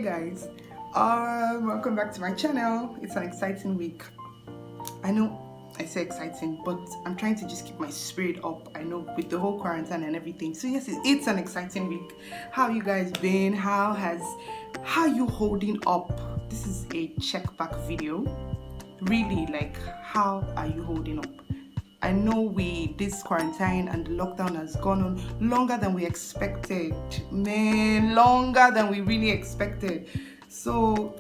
guys, welcome back to my channel. It's an exciting week. I know I say exciting, but I'm trying to just keep my spirit up. I know with the whole quarantine and everything. So yes, it's an exciting week. How you guys been? How you holding up? This is a check back video. Really, like, how are you holding up? I know this quarantine and the lockdown has gone on longer than we expected. Man, longer than we really expected. So,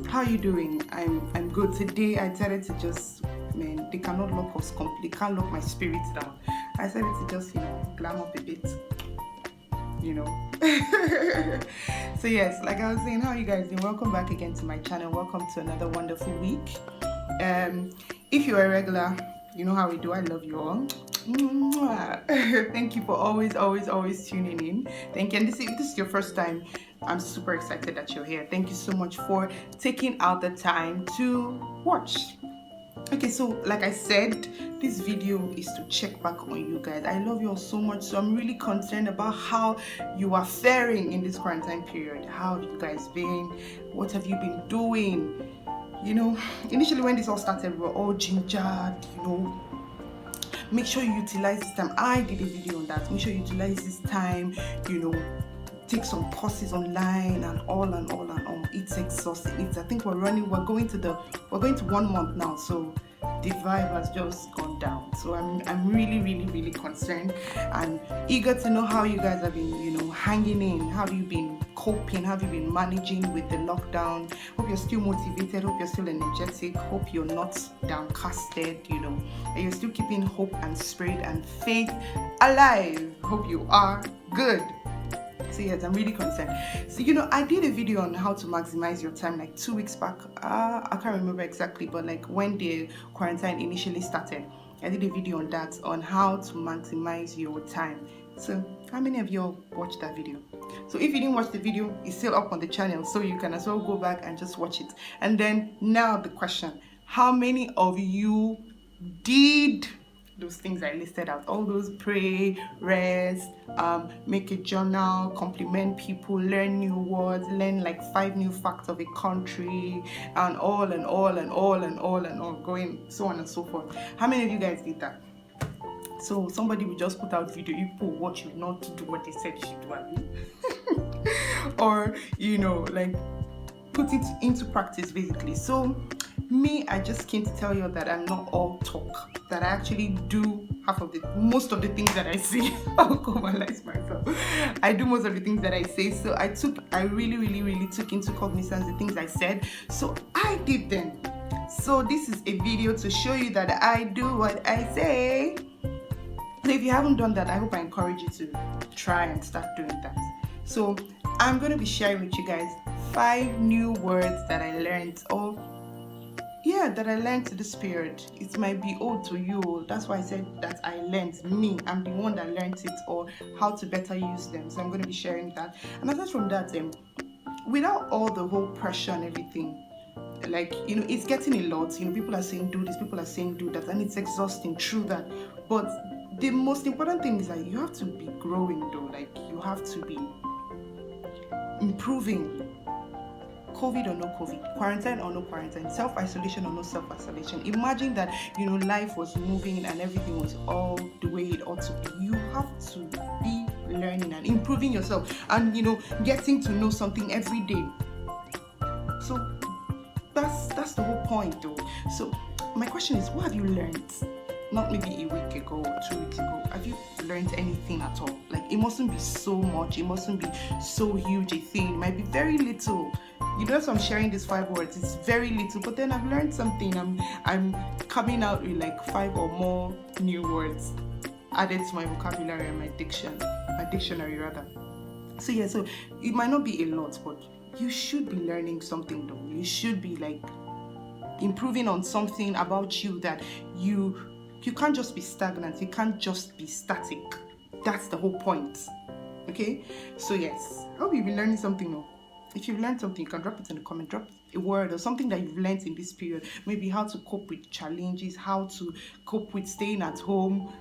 how are you doing? I'm good. Today I decided to just, man, they cannot lock us completely. They can't lock my spirits down. I decided to just, glam up a bit. So yes, like I was saying, how are you guys doing? Welcome back again to my channel. Welcome to another wonderful week. If you're a regular, you know how we do. I love you all. Thank you for always tuning in. Thank you. And if this is your first time, I'm super excited that you're here. Thank you so much for taking out the time to watch. Okay, so like I said, this video is to check back on you guys. I love you all so much, so I'm really concerned about how you are faring in this quarantine period. How have you guys been? What have you been doing? Initially when this all started, we were all gingered, make sure you utilize this time. I did a video on that. Make sure you utilize this time, take some courses online and all. It's exhausting. I think we're going to 1 month now, so the vibe has just gone down. So I'm really concerned and eager to know how you guys have been, hanging in. How have you been coping? How have you been managing with the lockdown? Hope you're still motivated. Hope you're still energetic. Hope you're not downcasted. And you're still keeping hope and spirit and faith alive. Hope you are good. So yes, I'm really concerned. So I did a video on how to maximize your time like 2 weeks back. I can't remember exactly, but like when the quarantine initially started, I did a video on that, on how to maximize your time. So how many of you watched that video? So if you didn't watch the video, it's still up on the channel, so you can as well go back and just watch it. And then now the question, how many of you did those things I listed out? All those: pray, rest, make a journal, compliment people, learn new words, learn like 5 new facts of a country, and all, going so on and so forth. How many of you guys did that? So somebody will just put out video, you people watch, you not do what they said you should do, or like put it into practice basically. So me, I just came to tell you that I'm not all talk, that I actually do most of the things that I say. I'll comalize myself. I do most of the things that I say. So I really took into cognizance the things I said. So I did them. So this is a video to show you that I do what I say. So if you haven't done that, I hope I encourage you to try and start doing that. So I'm going to be sharing with you guys 5 new words that I learned, that I learned this period. It might be old to you. That's why I said that I learned. I'm the one that learned it, or how to better use them. So I'm going to be sharing that. And aside from that, without all the whole pressure and everything, like, it's getting a lot. People are saying do this, people are saying do that, and it's exhausting. True that. But the most important thing is that you have to be growing, though. Like, you have to be improving. COVID or no COVID, quarantine or no quarantine, self-isolation or no self-isolation. Imagine that, life was moving and everything was all the way it ought to be. You have to be learning and improving yourself and, getting to know something every day. So that's the whole point, though. So my question is, what have you learned? Not maybe a week ago or 2 weeks ago. Have you learned anything at all? Like, it mustn't be so much. It mustn't be so huge a thing. It might be very little. So I'm sharing these 5 words. It's very little, but then I've learned something. I'm coming out with like 5 or more new words added to my vocabulary and my dictionary rather. So yeah, so it might not be a lot, but you should be learning something, though. You should be like improving on something about you, that you can't just be stagnant. You can't just be static. That's the whole point. Okay? So yes, I hope you've been learning something new. If you've learned something, you can drop it in the comment. Drop a word or something that you've learned in this period. Maybe how to cope with challenges, how to cope with staying at home,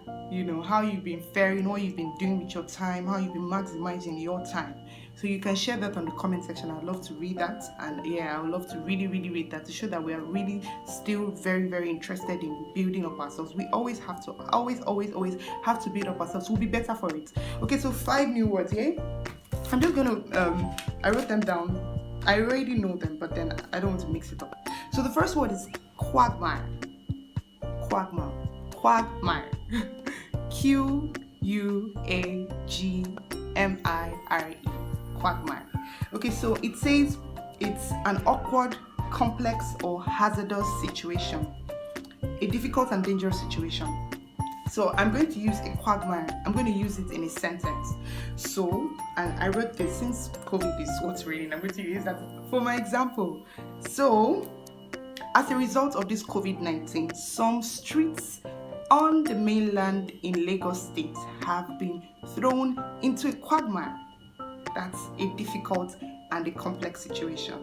how you've been faring, what you've been doing with your time, how you've been maximizing your time. So you can share that on the comment section. I'd love to read that, and yeah, I would love to really read that to show that we are really still very interested in building up ourselves. We always have to always have to build up ourselves. We'll be better for it. Okay, so 5 new words. Yeah, I'm just gonna I wrote them down. I already know them, but then I don't want to mix it up. So the first word is quagmire. Quagmire. Quagmire. Quagmire. Quagmire. Okay, so it says it's an awkward, complex, or hazardous situation, a difficult and dangerous situation. So I'm going to use a quagmire. I'm going to use it in a sentence. So, and I wrote this since COVID is what's raining. I'm going to use that for my example. So, as a result of this COVID-19, some streets on the mainland in Lagos State have been thrown into a quagmire. That's a difficult and a complex situation.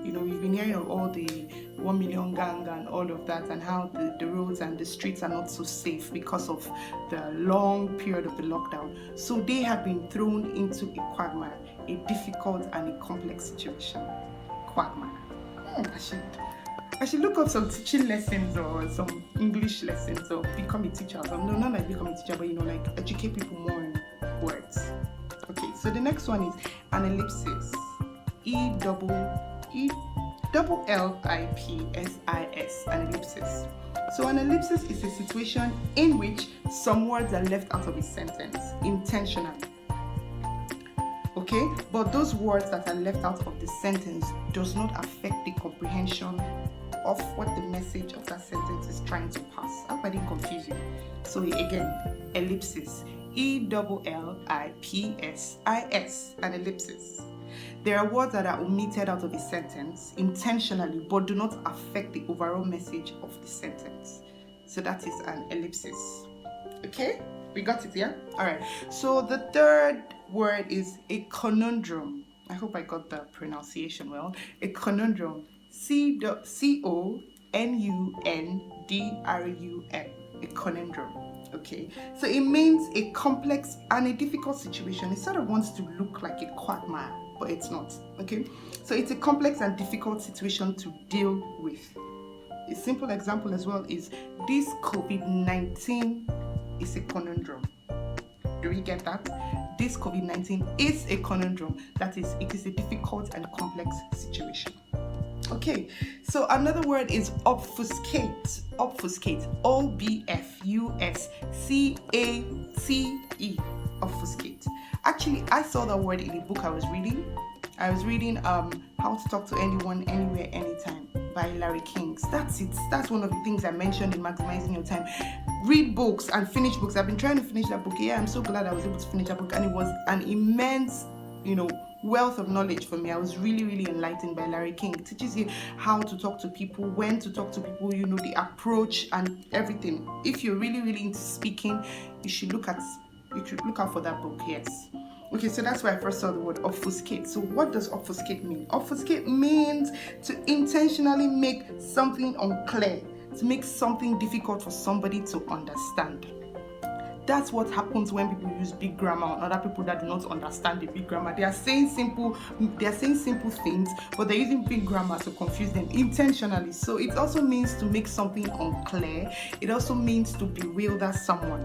You know, you've been hearing of all the 1 million gang and all of that, and how the roads and the streets are not so safe because of the long period of the lockdown. So they have been thrown into a quagmire, a difficult and a complex situation. Quagmire. I should look up some teaching lessons or some English lessons or become a teacher. No, not like become a teacher, but you know, like educate people more in words. Okay, so the next one is an ellipsis. E-double-L-I-P-S-I-S, an ellipsis. So an ellipsis is a situation in which some words are left out of a sentence intentionally. Okay, but those words that are left out of the sentence does not affect the comprehension of what the message of that sentence is trying to pass. I hope I didn't confuse you. So again, ellipsis. E-double-L-I-P-S-I-S, an ellipsis. There are words that are omitted out of a sentence intentionally but do not affect the overall message of the sentence. So that is an ellipsis. Okay? We got it, yeah? Alright. So the third word is a conundrum. I hope I got the pronunciation well. A conundrum. C-O-N-U-N-D-R-U-M. A conundrum. Okay, so it means a complex and a difficult situation. It sort of wants to look like a quagmire, but it's not. Okay, so it's a complex and difficult situation to deal with. A simple example as well is this COVID-19 is a conundrum. Do we get that? This COVID-19 is a conundrum. That is, it is a difficult and complex situation. Okay, so another word is obfuscate. Obfuscate. O-B-F-U-S-C-A-T-E. Obfuscate. Actually, I saw that word in a book I was reading. How to Talk to Anyone, Anywhere, Anytime by Larry King. That's it. That's one of the things I mentioned in Maximizing Your Time. Read books and finish books. I've been trying to finish that book. Yeah, I'm so glad I was able to finish that book, and it was an immense, wealth of knowledge for me. I was really enlightened by Larry King. It teaches you how to talk to people, when to talk to people, the approach and everything. If you're really into speaking, you should look out for that book. Yes. Okay, so that's where I first saw the word obfuscate. So what does obfuscate mean? Obfuscate means to intentionally make something unclear, to make something difficult for somebody to understand. That's what happens when people use big grammar on other people that do not understand the big grammar. They are saying simple things, but they're using big grammar to confuse them intentionally. So it also means to make something unclear. It also means to bewilder someone.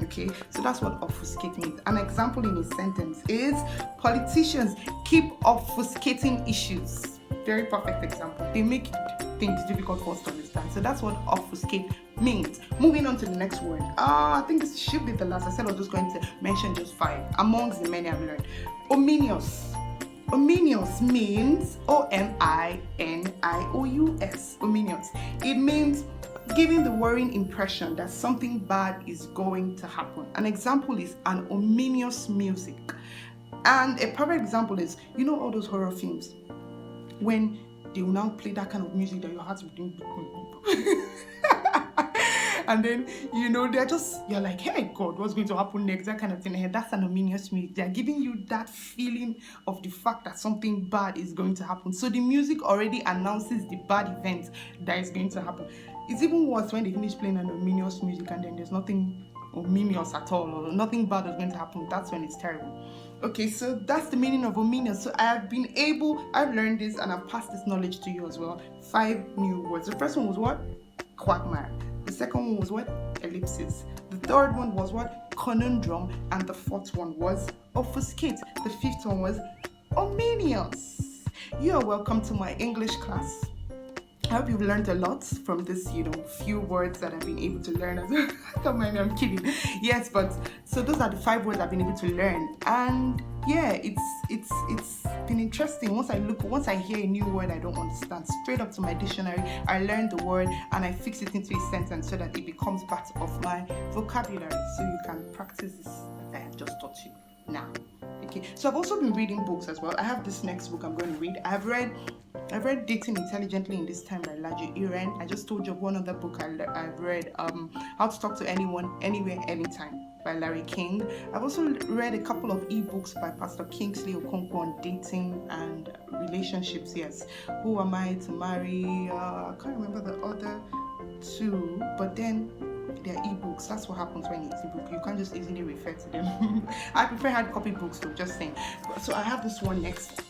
Okay, so that's what obfuscate means. An example in a sentence is politicians keep obfuscating issues. Very perfect example. They make things difficult for us to understand. So that's what obfuscate means. Moving on to the next word. I think this should be the last. I said I was just going to mention just 5 amongst the many I've learned. Ominious. Ominious means O-M-I-N-I-O-U-S. Ominious. It means giving the worrying impression that something bad is going to happen. An example is an ominous music. And a perfect example is, all those horror films, when they will now play that kind of music that your heart will do. And then, you're like, hey, God, what's going to happen next? That kind of thing. And that's an ominous music. They're giving you that feeling of the fact that something bad is going to happen. So the music already announces the bad event that is going to happen. It's even worse when they finish playing an ominous music and then there's nothing Ominious at all, or nothing bad is going to happen. That's when it's terrible. Okay, so that's the meaning of ominious. So I've learned this and I've passed this knowledge to you as well. 5 new words. The first one was what? Quagmire. The second one was what? Ellipsis. The third one was what? Conundrum. And the fourth one was obfuscate. The fifth one was ominious. You are welcome to my English class. I hope you've learned a lot from this, few words that I've been able to learn. Don't mind me, I'm kidding. Yes, but so those are the 5 words I've been able to learn. And yeah, it's been interesting. Once I hear a new word I don't understand, straight up to my dictionary, I learn the word and I fix it into a sentence so that it becomes part of my vocabulary. So you can practice this that I have just taught you now. Okay, so I've also been reading books as well. I have this next book I'm going to read. I've read Dating Intelligently in This Time by Laji Iren. I just told you one other book I've read, How to Talk to Anyone, Anywhere, Anytime by Larry King. I've also read a couple of ebooks by Pastor Kingsley Okonkwo on dating and relationships. Yes, Who Am I to Marry? I can't remember the other 2, but then they're ebooks. That's what happens when it's ebook. You can't just easily refer to them. I prefer hard copy books though, just saying. So I have this one next.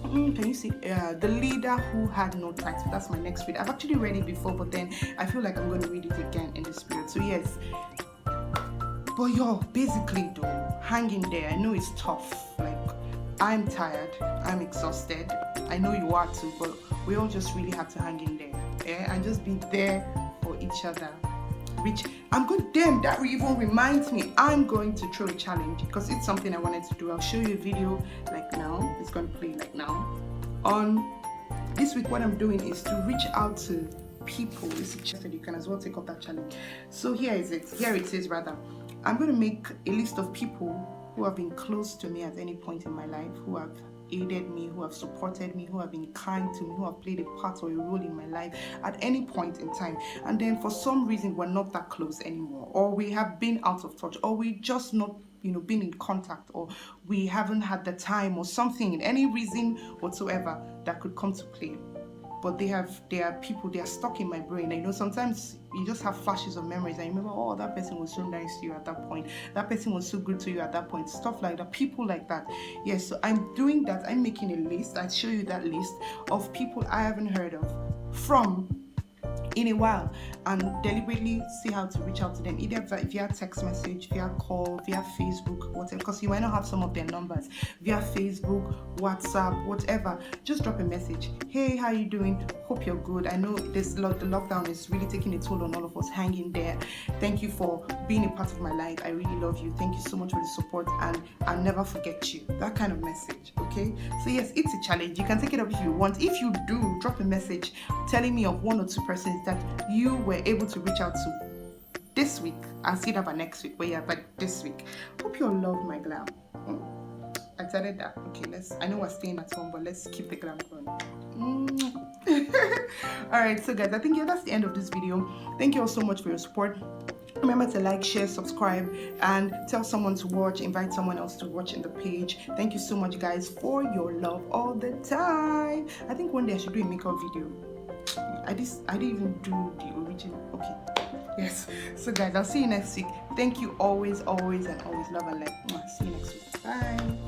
Can you see The Leader Who Had No Title? That's my next read. I've actually read it before, but then I feel like I'm going to read it again in the spirit. So yes, but basically though, hang in there. I know it's tough. Like, I'm tired, I'm exhausted. I know you are too, but we all just really have to hang in there, and just be there for each other. Which I'm good. Damn, that even reminds me, I'm going to throw a challenge because it's something I wanted to do. I'll show you a video like now. It's going to play like now. On this week, what I'm doing is to reach out to people. It's suggested you can as well take up that challenge. So here it is rather. I'm going to make a list of people who have been close to me at any point in my life, who have aided me, who have supported me, who have been kind to me, who have played a part or a role in my life at any point in time. And then for some reason we're not that close anymore, or we have been out of touch, or we just not been in contact, or we haven't had the time, or something, any reason whatsoever that could come to play. But they are people, they are stuck in my brain. Sometimes you just have flashes of memories. I remember, oh, that person was so nice to you at that point. That person was so good to you at that point. Stuff like that, people like that. Yes, so I'm doing that. I'm making a list. I'll show you that list of people I haven't heard of from in a while, and deliberately see how to reach out to them, either via text message, via call, via Facebook, whatever, because you might not have some of their numbers, via Facebook, WhatsApp, whatever. Just drop a message. Hey, how you doing? Hope you're good. I know the lockdown is really taking a toll on all of us. Hang in there. Thank you for being a part of my life. I really love you. Thank you so much for the support, and I'll never forget you. That kind of message. Okay, so yes, it's a challenge. You can take it up if you want. If you do, drop a message telling me of 1 or 2 persons that you were able to reach out to this week. I'll see that by next week, but this week. Hope you all love my glam. I started that. Okay, I know we're staying at home, but let's keep the glam going. All right, so guys, I think that's the end of this video. Thank you all so much for your support. Remember to like, share, subscribe, and tell someone to watch, invite someone else to watch in the page. Thank you so much, guys, for your love all the time. I think one day I should do a makeup video. I didn't even do the original. Okay, yes. So guys, I'll see you next week. Thank you always, and always love and light. See you next week. Bye.